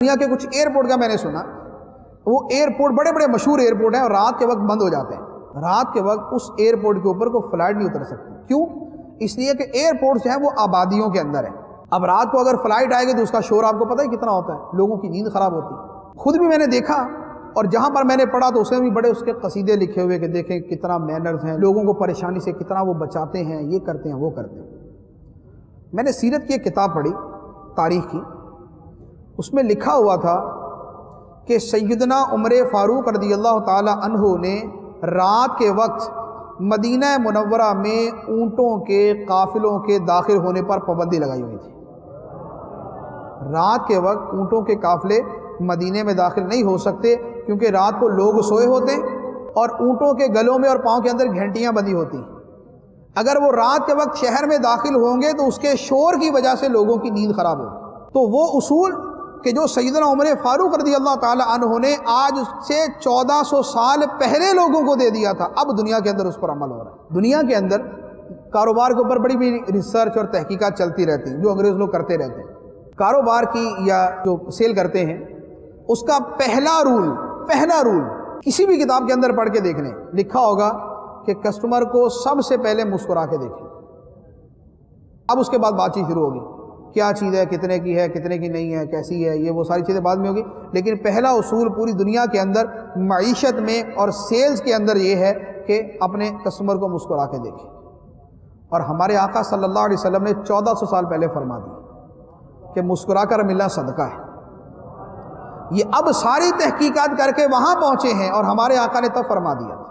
دنیا کے کچھ ایئرپورٹ کا میں نے سنا، وہ ایئرپورٹ بڑے بڑے مشہور ایئرپورٹ ہیں اور رات کے وقت بند ہو جاتے ہیں، رات کے وقت اس ایئرپورٹ کے اوپر کوئی فلائٹ نہیں اتر سکتی۔ کیوں؟ اس لیے کہ ایئرپورٹ جو ہیں وہ آبادیوں کے اندر ہیں۔ اب رات کو اگر فلائٹ آئے گی تو اس کا شور آپ کو پتہ ہی کتنا ہوتا ہے، لوگوں کی نیند خراب ہوتی ہے۔ خود بھی میں نے دیکھا اور جہاں پر میں نے پڑھا تو اس میں بھی بڑے اس کے قصیدے لکھے ہوئے کہ دیکھیں کتنا مینرز ہیں، لوگوں کو پریشانی سے کتنا وہ بچاتے ہیں، یہ کرتے ہیں وہ کرتے ہیں۔ میں نے سیرت کی ایک کتاب پڑھی، تاریخ کی، اس میں لکھا ہوا تھا کہ سیدنا عمر فاروق رضی اللہ تعالی عنہ نے رات کے وقت مدینہ منورہ میں اونٹوں کے قافلوں کے داخل ہونے پر پابندی لگائی ہوئی تھی۔ رات کے وقت اونٹوں کے قافلے مدینے میں داخل نہیں ہو سکتے کیونکہ رات کو لوگ سوئے ہوتے ہیں اور اونٹوں کے گلوں میں اور پاؤں کے اندر گھنٹیاں بندھی ہوتی ہیں۔ اگر وہ رات کے وقت شہر میں داخل ہوں گے تو اس کے شور کی وجہ سے لوگوں کی نیند خراب ہوگی۔ تو وہ اصول کہ جو سیدنا عمر فاروق رضی اللہ تعالی عنہ نے آج سے 1400 سال پہلے لوگوں کو دے دیا تھا، اب دنیا کے اندر اس پر عمل ہو رہا ہے۔ دنیا کے اندر کاروبار کے اوپر بڑی بڑی ریسرچ اور تحقیقات چلتی رہتی ہیں جو انگریز لوگ کرتے رہتے ہیں۔ کاروبار کی یا جو سیل کرتے ہیں اس کا پہلا رول کسی بھی کتاب کے اندر پڑھ کے دیکھ لیں، لکھا ہوگا کہ کسٹمر کو سب سے پہلے مسکرا کے دیکھیں۔ اب اس کے بعد بات چیت شروع ہوگی، کیا چیز ہے، کتنے کی ہے، کتنے کی نہیں ہے، کیسی ہے، یہ وہ ساری چیزیں بعد میں ہوگی، لیکن پہلا اصول پوری دنیا کے اندر معیشت میں اور سیلز کے اندر یہ ہے کہ اپنے کسٹمر کو مسکرا کے دیکھیں۔ اور ہمارے آقا صلی اللہ علیہ وسلم نے 1400 سال پہلے فرما دی کہ مسکرا کر ملنا صدقہ ہے۔ یہ اب ساری تحقیقات کر کے وہاں پہنچے ہیں اور ہمارے آقا نے تب فرما دیا۔